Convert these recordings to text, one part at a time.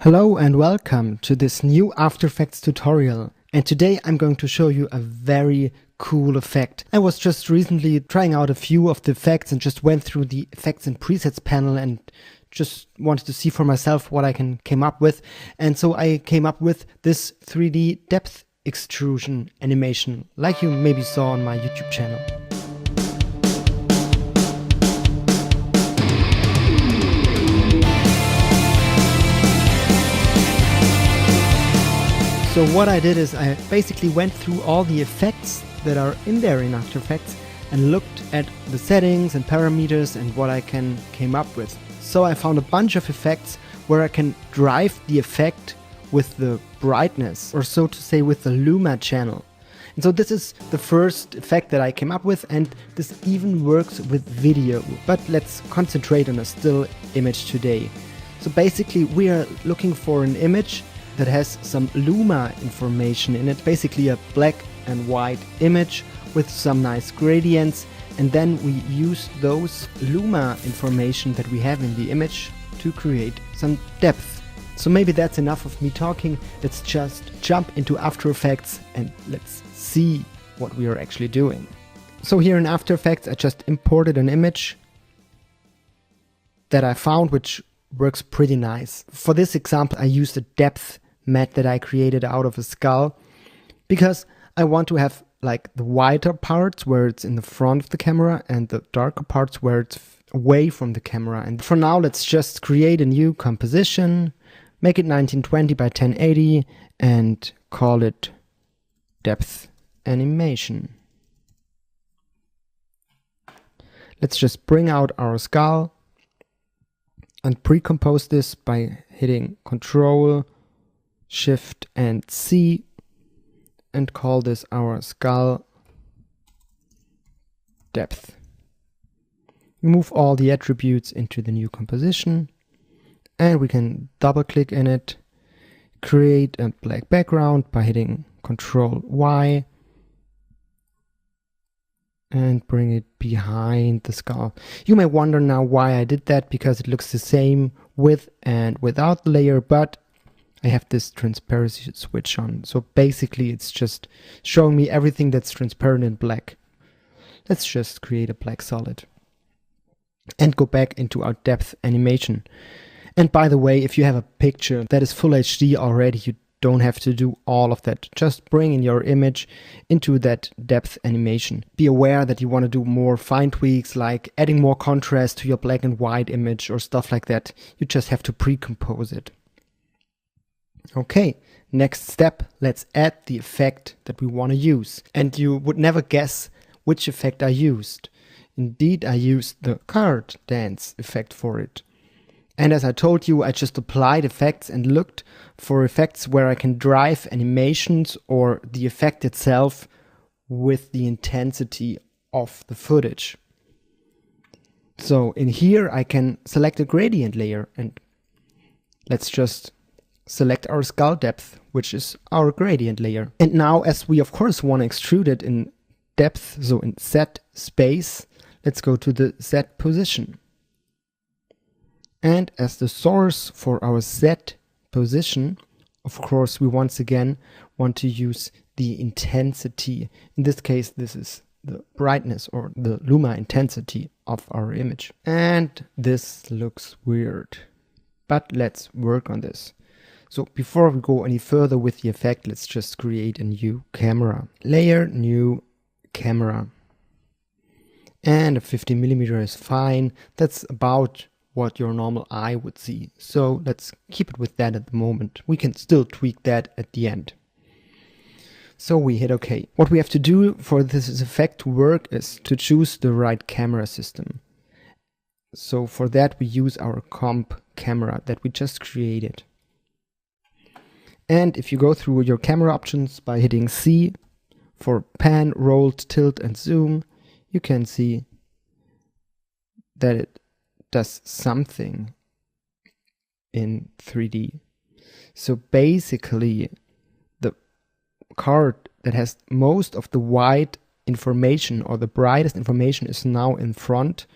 Hello and welcome to this new After Effects tutorial, and today I'm going to show you a very cool effect. I was just recently trying out a few of the effects and just went through the effects and presets panel and just wanted to see for myself what I came up with, and so I came up with this 3D depth extrusion animation like you maybe saw on my YouTube channel. So what I did is I basically went through all the effects that are in there in After Effects and looked at the settings and parameters and what I came up with. So I found a bunch of effects where I can drive the effect with the brightness, or so to say with the luma channel. And so this is the first effect that I came up with, and this even works with video. But let's concentrate on a still image today. So basically we are looking for an image that has some luma information in it, basically a black and white image with some nice gradients, and then we use those luma information that we have in the image to create some depth. So maybe that's enough of me talking. Let's just jump into After Effects and let's see what we are actually doing. So here in After Effects I just imported an image that I found which works pretty nice. For this example I used a depth matte that I created out of a skull because I want to have like the whiter parts where it's in the front of the camera and the darker parts where it's away from the camera. And for now let's just create a new composition, make it 1920 by 1080 and call it depth animation. Let's just bring out our skull and pre-compose this by hitting Control Shift and C and call this our skull depth. Move all the attributes into the new composition and we can double click in it, create a black background by hitting Control Y and bring it behind the skull. You may wonder now why I did that, because it looks the same with and without the layer, but I have this transparency switch on. So basically it's just showing me everything that's transparent in black. Let's just create a black solid and go back into our depth animation. And by the way, if you have a picture that is full HD already, you don't have to do all of that. Just bring in your image into that depth animation. Be aware that you want to do more fine tweaks, like adding more contrast to your black and white image or stuff like that. You just have to pre-compose it. Okay, next step, let's add the effect that we want to use. And you would never guess which effect I used. Indeed, I used the card dance effect for it. And as I told you, I just applied effects and looked for effects where I can drive animations or the effect itself with the intensity of the footage. So in here I can select a gradient layer and let's just select our skull depth, which is our gradient layer. And now, as we of course want to extrude it in depth, so in Z space, let's go to the Z position. And as the source for our Z position, of course we once again want to use the intensity. In this case this is the brightness or the luma intensity of our image. And this looks weird, but let's work on this. So before we go any further with the effect, let's just create a new camera. Layer, new camera. And a 50mm is fine. That's about what your normal eye would see. So let's keep it with that at the moment. We can still tweak that at the end. So we hit OK. What we have to do for this effect to work is to choose the right camera system. So for that we use our comp camera that we just created. And if you go through your camera options by hitting C for pan, roll, tilt and zoom, you can see that it does something in 3D. So basically the card that has most of the white information or the brightest information is now in front,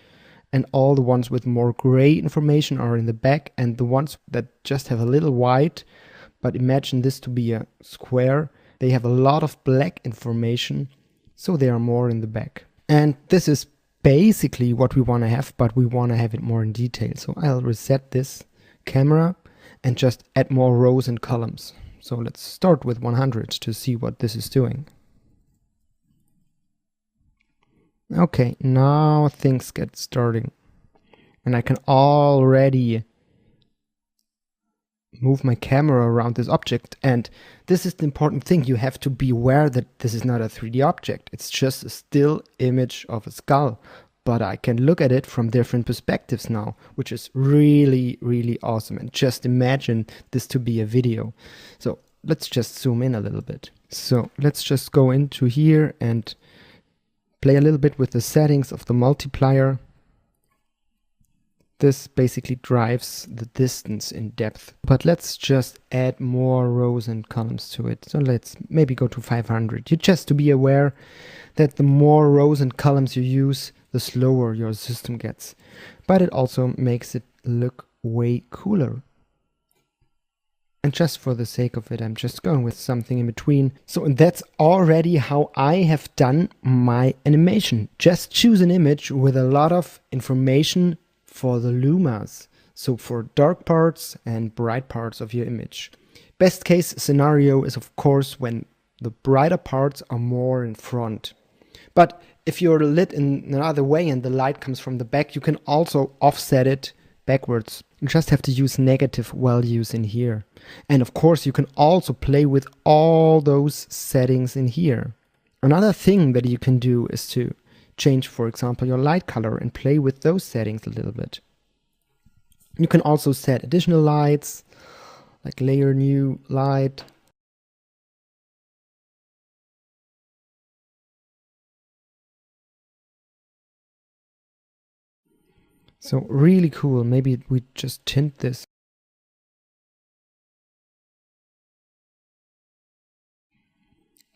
and all the ones with more gray information are in the back, and the ones that just have a little white, but imagine this to be a square, they have a lot of black information, so they are more in the back. And this is basically what we want to have, but we want to have it more in detail. So I'll reset this camera and just add more rows and columns. So let's start with 100 to see what this is doing. Okay, now things get starting. And I can already move my camera around this object. And this is the important thing. You have to be aware that this is not a 3D object. It's just a still image of a skull. But I can look at it from different perspectives now, which is really, really awesome. And just imagine this to be a video. So let's just zoom in a little bit. So let's just go into here and play a little bit with the settings of the multiplier. This basically drives the distance in depth. But let's just add more rows and columns to it. So let's maybe go to 500. You just to be aware that the more rows and columns you use, the slower your system gets. But it also makes it look way cooler. And just for the sake of it, I'm just going with something in between. So that's already how I have done my animation. Just choose an image with a lot of information for the lumas. So for dark parts and bright parts of your image. Best case scenario is of course when the brighter parts are more in front. But if you're lit in another way and the light comes from the back, you can also offset it backwards. You just have to use negative values in here. And of course you can also play with all those settings in here. Another thing that you can do is to change, for example, your light color and play with those settings a little bit. You can also set additional lights, like layer new light. So really cool. Maybe we just tint this.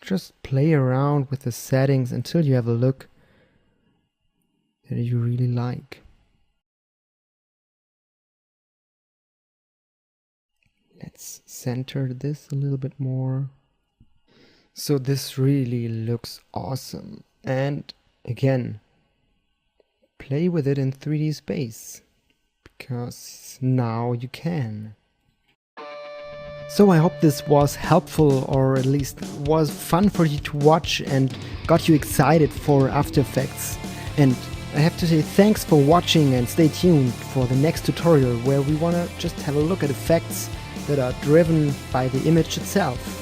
Just play around with the settings until you have a look that you really like. Let's center this a little bit more. So this really looks awesome. And again, play with it in 3D space, because now you can. So I hope this was helpful, or at least was fun for you to watch and got you excited for After Effects. And I have to say thanks for watching, and stay tuned for the next tutorial where we want to just have a look at effects that are driven by the image itself.